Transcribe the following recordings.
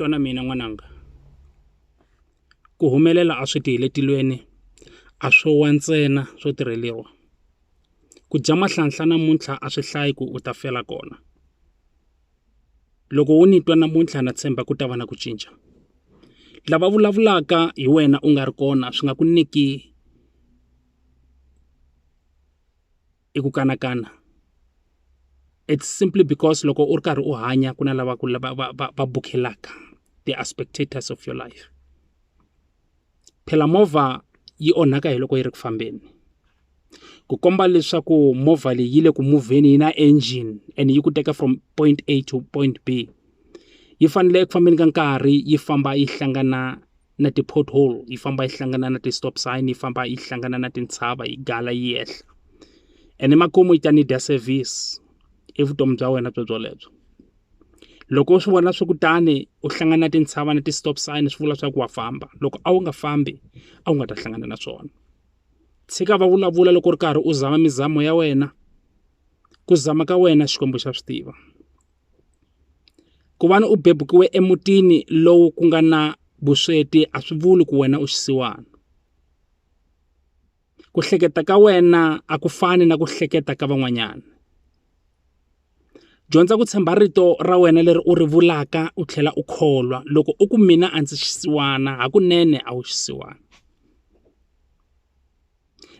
twana mina n'wananga ku humelela a swi tihile tilweni a swo wa ntsena swo tirheliwa ku dya mahlanhla namuntlha a swi hlayi ku u ta fela kona loko u nitwa namuntlha na tshemba ku ta va na ku cinca lava vulavulaka hi wena u nga ri kona swi nga ku nyiki ku kanakana it's simply because loko u ri karhi u hanya ku na lava ku va bukhelaka they are spectators of your life phela movha yi onhaka hi loko yi ri ku fambeni ku komba leswaku movha leyi yi le ku moveni yi na engine and yi ku teka from point A to point B yi fanele ku fambeni ka nkarhi yi famba yi hlangana na ti-pothole yi famba yi hlangana na ti-stop sign yi famba yi hlangana na tintshava yi gala yi ehla ene makumu yi ta need service evutomi bya wena byelebyo loko u swi vona swi kutani u hlangana na tintshava na ti-stop sign swi vula swa ku wa famba loko a wu nga fambi a wu nga ta hlangana na swona tshika va vulavula loko u ri karhi u zama mizamo ya wena ku zama ka wena xikombo xa swi tiva ku vana u bebukiwe emutini lowu ku nga na vusweti a swi vuli ku wena u xisiwana ku hleketa ka wena a ku fani na ku hleketa ka van'wanyana dyondza ku tshemba rito ra wena leri u ri vulaka u tlhela u kholwa loko u ku mina a ndzi xisiwana hakunene a wu xisiwana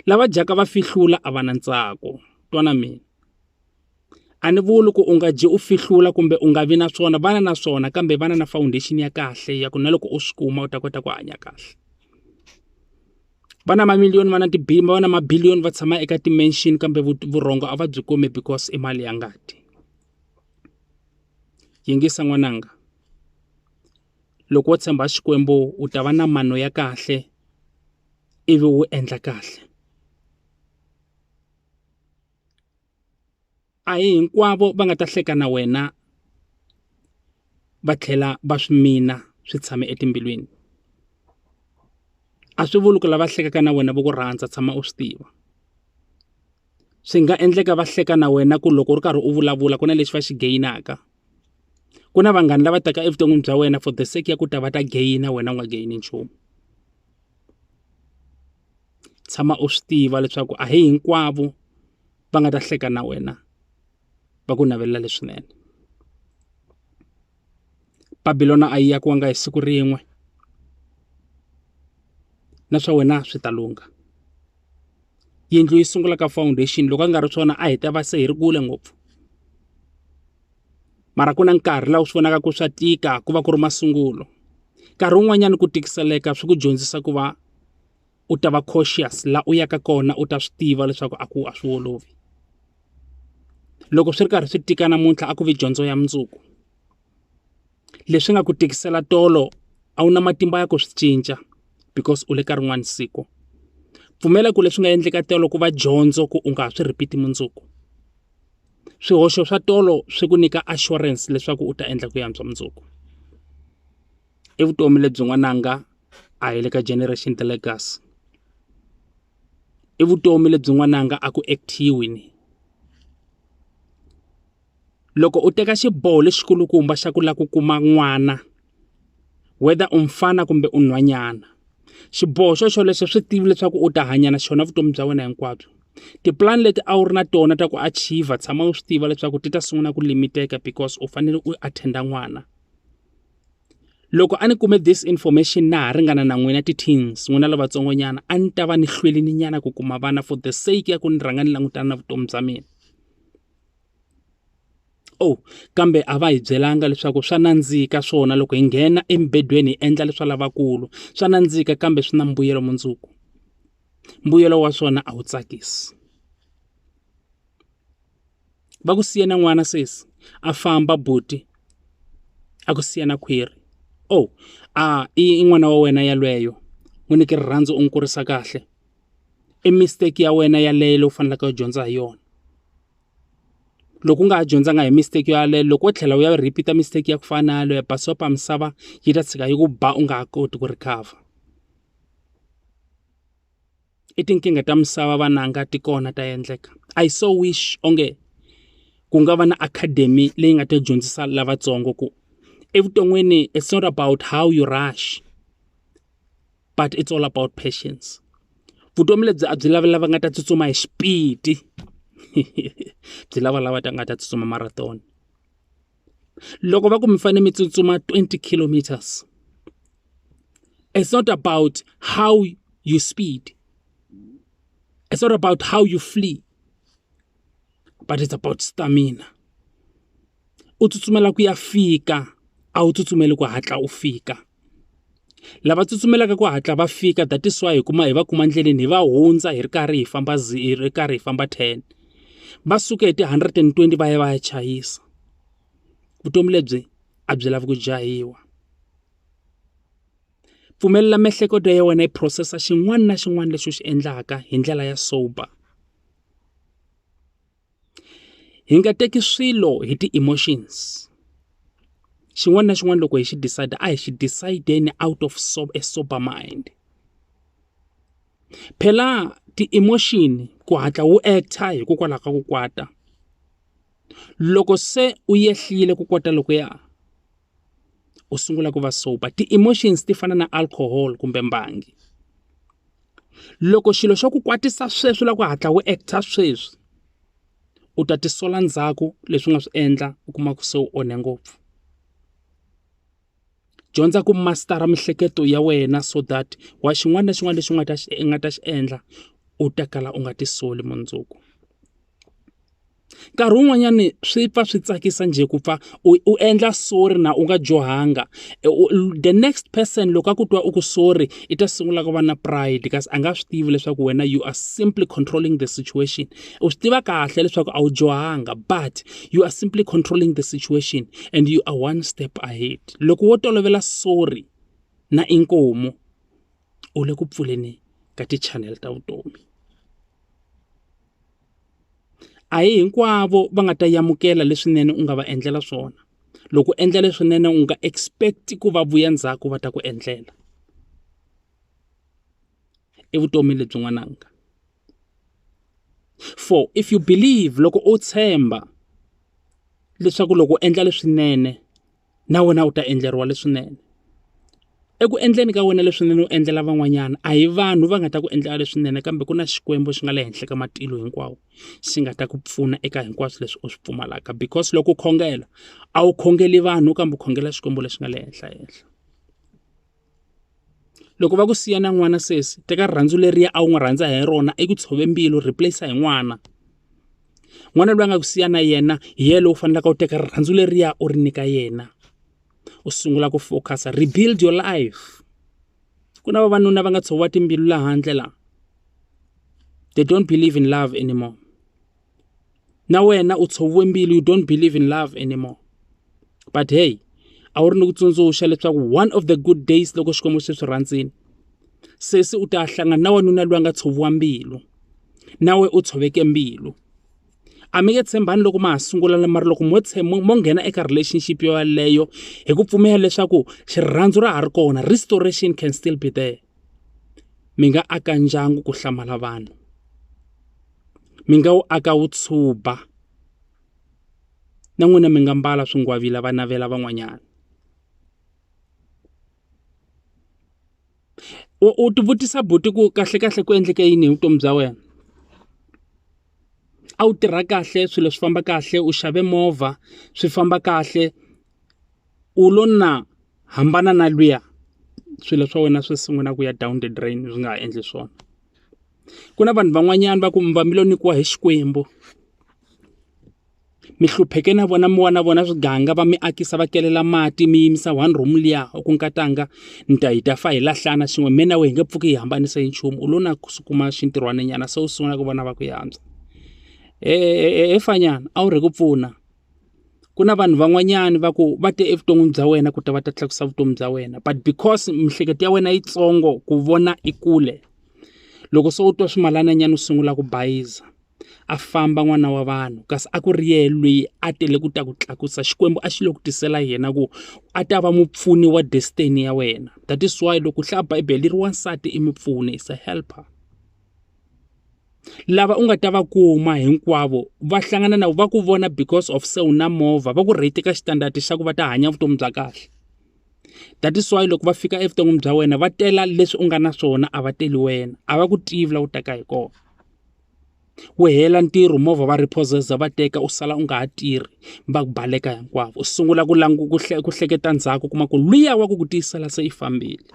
lava dyaka va fihlula a va na ntsako twana mina a ni vuli ku u nga dyi u fihlula kumbe u nga vi na swona vana na swona kambe vana na foundation ya kahle ya ku na loko u swi kuma u ta kota ku hanya kahle vana mamiliyoni vana tibimba vana mabiliyoni va tshama eka dimension kambe vurhongo a va byi kumi because i mali ya ngati yingisa n'wananga loko wo tshemba xikwembu u ta va na mano ya kahle ivi u endla kahle a hi hinkwavo va nga ta hleka na wena va tlhela va swi mina swi tshame etimbilwini a swi vuli ku lava hlekaka na wena vo ku rhandza tshama u swi tiva swi nga endleka va hleka na wena ku loko u ri karhi u vulavula ku na lexi va xi geyinaka ku na vanghana lava taka evuton'wini bya wena for the sake ya ku ta va ta geyina wena u nga geyini nchumu tshama u swi tiva leswaku a hi hinkwavo va nga ta hleka na wena va ku navelela leswinene Babilona a yi yakiwanga hi siku rin'we na swa wena swi ta lunga yindlu yi sungula ka foundation loko a nga ri swona a hi ta va se hi ri kule ngopfu mara ku na nkarhi laha u swi vonaka ku swa tika ku va ku ri masungulo nkarhi wun'wanyana ku tikiseleka swi ku dyondzisa ku va u ta va cautious la u yaka kona u ta swi tiva leswaku a swi olovi loko swi ri karhi swi tika namuntlha a ku vi dyondzo ya mundzuku leswi nga ku tikisela tolo a wu na matimba ya ku swi cinca because u le ka rin'wana siku pfumela ku leswi nga endleka tolo ku va dyondzo ku u nga ha swi repeat mundzuku swihoxo swa tolo swi ku nyika assurance leswaku u ta endla ku yantswa mundzuku evutomi lebyi n'wananga a hi le ka generation the legacy evutomi lebyi n'wananga a ku actiwini loko u teka xiboho lexikulukumba xa ku la ku kuma n'wana whether u mfana kumbe u nhwanyana xiboho xo leswi swi tivi leswaku u ta hanya na xona vutomi bya wena hinkwabyo tiplan leti a wu ri na tona ta ku achieve tshama u swi tiva leswaku ti ta sungula ku limiteka because u fanele u attenda n'wana loko a ni kume this information na ha ringana na n'wina ti-teens n'wina lavatsongonyana a ni ta va ni hlwelini nyana ku kuma vana for the sake ya ku ni rhanga ni langutana na vutomi bya mina kambe a va hi byelanga leswaku swa nandzika swona loko hi nghena embedweni hi endla leswa lavakulu swa nandzika kambe swi na mbuyelo mundzuku mbuyelo wa swona a wu tsakisi va ku siya na n'wana sesi a famba buti a ku siya na khwiri i n'wana wa wena yalweyo n'wi nyike rirhandzu u n'wi kurisa kahle i mistake ya wena yaleyo u faneleke u dyondza hi yona loko u nga ha dyondzanga hi mistake yaleyo loko u tlhela u ya repeat mistake ya ku fana na yaleyo basopa misava yi ta tshika yi ku ba u nga ha koti ku recover i tinkingha ta misava vananga ti kona ta endleka I so wish onge ku nga va na academy leyi nga ta dyondzisa lavatsongo ku Evuton'wini, it's not about how you rush, but it's all about patience. Vutomi lebyi a byi lavi lava nga ta tsutsuma hi xipidi. Byi lava lava nga ta tsutsuma marathon. Loko va ku mi fane mi tsutsuma 20 kilometers, it's not about how you speed. It's not about how you flee, but it's about stamina. U tsutsumela ku ya fika, a u tsutsumeli ku hatla u fika. Lava tsutsumelaka ku hatla va fika, that is why hi va kuma ndleleni hi va hundza hi ri karhi hi famba 10. Va suka hi ti 120 va ya chayisa. Vutomi lebyi a byi lavi ku jahiwa. Pfumelela miehleketo ya wena yi processa xin'wana na xin'wana lexi u xi endlaka hi ndlela ya sober. Hi nga teki swilo hi ti-emotions. Xin'wana na xin'wana loko hi xi decide, a hi xi decideni out of a sober mind. Phela ti-emotion ku hatla wu acta hikokwalaho ka ku kwata. Loko se u yehlile ku kwata loko ya u sungula ku va sober. Ti-emotions ti fana na alcohol kumbe mbangi. Loko xilo xo ku kwatisa sweswi la ku hatla wu acta sweswi, u ta tisola ndzhaku leswi nga swi endla u kuma ku se u onhe ngopfu. Dyondza ku mastera miehleketo ya wena so that wa xin'wana na xin'wana lexi nga ta xi endla u ta kala u nga tisoli mundzuku. Nkarhi wun'wanyani swi pfa swi tsakisa nje ku pfa u endla sorry na u nga johanga. The next person loko a ku twa u ku sorry i ta sungula ku va na pride, kasi a nga swi tivi leswaku wena you are simply controlling the situation. U swi tiva kahle leswaku a wu johanga, but you are simply controlling the situation and you are one step ahead. Loko wo tolovela sorry na inkomu, u le ku pfuleni ka ti-channel ta vutomi. A hi hinkwavo va nga ta yamukela leswinene u nga va endlela swona. Loko u endla leswinene u nga expect ku va vuya ndzhaku va ta ku endlela. Evutomi lebyi n'wananga. For if you believe, loko u tshemba leswaku loko u endla leswinene na wena u ta endleriwa leswinene. Eku endleni ka wena leswinene u endlela van'wanyana, a hi vanhu va nga ta ku endlela leswinene, kambe ku na Xikwembu xi nga le henhla ka matilo hinkwawo xi nga ta ku pfuna eka hinkwaswo leswi u swi pfumalaka. Because loko u khongela a wu khongeli vanhu, kambe u khongela Xikwembu lexi nga le henhla. Loko va ku siya na n'wana sesi, teka rirhandzu leriya a wu n'wi rhandza hi rona i ku tshove mbilu, replace hi n'wana. N'wana loyi a nga ku siya na yena hi yena lowu fanelaka u teka rirhandzu leriya u ri nyika yena. U sungula ku focus, rebuild your life. Ku na vavanuna va nga tshoviwa timbilu laha handle la. They don't believe in love anymore. Na wena u tshoviwe mbilu, you don't believe in love anymore. But hey, a wu ri ni ku tsundzuxa leswaku one of the good days loko Xikwembu xi swi rhandzini, sesi u ta hlangana na wanuna loyi a nga tshoviwa mbilu, nawe u tshoveke mbilu. A mi nge tshembani loko ma ha sungula mara loko mo nghena eka relationship yo yaleyo hi ku pfumela leswaku xirhandzu ra ha ri kona, restoration can still be there. Mi nga aka ndyangu ku hlamala vanhu. Mi nga wu aka wu tshuba. Na n'wina mi nga mbala swingwavila va navela van'wanyana. U ti vutisa buti ku kahle ku endleke yini hi vutomi bya wena? A wu tirha kahle, swilo swi famba kahle, u xave movha, swi famba kahle, u lo na hambana na luya, swilo swa wena swi sungula ku ya down the drain, swi nga ha endli swona. Ku na vanhu van'wanyana va ku mi lo nyikiwa hi Xikwembu. Mi hlupheke na vona, mi wa na vona swiganga, va mi akisa va kelela mati, mi yimisa one room liya ku nkatanga hi ta fa hi lahlana xin'we, me na we hi nge pfuki hi hambanisa hi nchumu. U lo na kuma xintirhwana nyana, se u sungula ku vona va ku yantswa. Fanyana a wu ri ku pfuna. Ku na vanhu van'wanyana va ku va te evuton'wini bya wena ku ta va ta tlakusa vutomi bya wena, but because miehleketo ya wena yi tsongo ku vona i kule, loko se u twa swimalana nyana u sungula ku bayiza, a famba n'wana wa vanhu, kasi a ku ri yena loyi a tele ku ta ku tlakusa. Xikwembu a xi lo ku tisela yena ku a ta va mupfuni wa destiny ya wena. That is why loko u hlaya Bibele ri wansati i mupfuni, is a helper. lava u nga ta va kuma hinkwavo va hlangana na va ku vona because of se u na movha, va ku rate ka xitandati xa ku va ta hanya vutomi bya kahle. That is why loko va fika evuton'wini bya wena va tela leswi u nga na swona, a va teli wena, a va ku tivi la u taka hi kona. Wo hela ntirho movha va repossessa va teka u sala u nga ha tirhi, va ku baleka hinkwavo. U sungula ku hleketa ndzhaku kuma ku luya wa ku tiyisela se i fambile.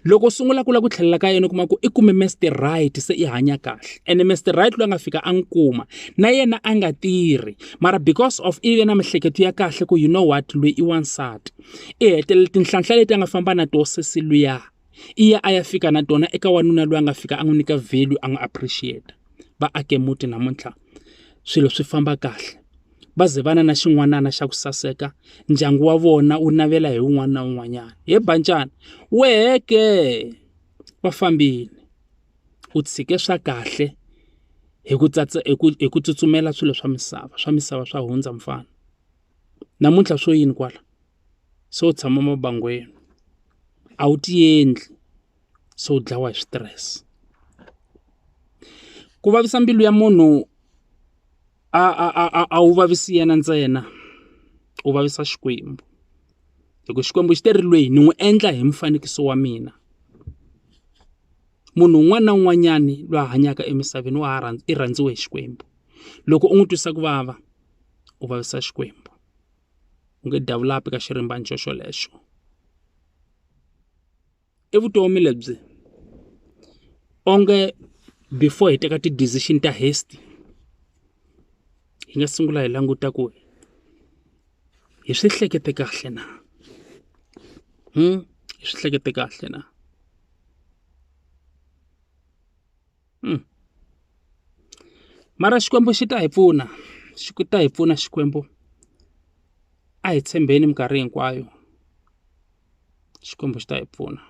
Loko u sungula ku la ku tlhelela ka yena u kuma ku i kume Mr. Right se i hanya kahle, ene Mr. Right loyi a nga fika a n'wi kuma na yena a nga tirhi, mara because of i ve na mihleketo ya kahle ku you know what, loyi i wansati, i hetelela tinhlanhla leti a nga famba na to sesi luya i ya a ya fika na tona eka wanuna loyi a nga fika a n'wi nyika value, a n'wi appreciate. Va ake muti namuntlha swilo swi famba kahle, va ze vana na xin'wanana xa ku saseka, ndyangu wa vona wu navela hi wun'wana na wun'wanyana. He Bancani weheke va fambile, u tshike swa kahle hi ku tsutsumela swilo swa misava swa hundza mfana. Namuntlha swo yini kwala? So u tshama mabangweni, a wu tiendli, so u dlawa hi stress. Ku vavisa mbilu ya munhu a wu vavisi yena ntsena, u vavisa Xikwembu. Loko Xikwembu xi teri loyi ni n'wi endla hi mufanikiso wa mina. Munhu un'wana na un'wanyani loyi a hanyaka emisaveni i rhandziwe hi Xikwembu. Loko u n'wi twisa ku vava, u vavisa Xikwembu. U nge develop ka xirimbana xolexo. Evutomi lebyi onge before hi teka ti-decision ta hasty, hi nga sungula hi languta ku hi swi hlekete kahle na? Hi swi hlekete kahle na? Mara Xikwembu xi ta hi pfuna, Xikwembu. A hi tshembeni minkarhi hinkwayo, Xikwembu xi ta hi pfuna.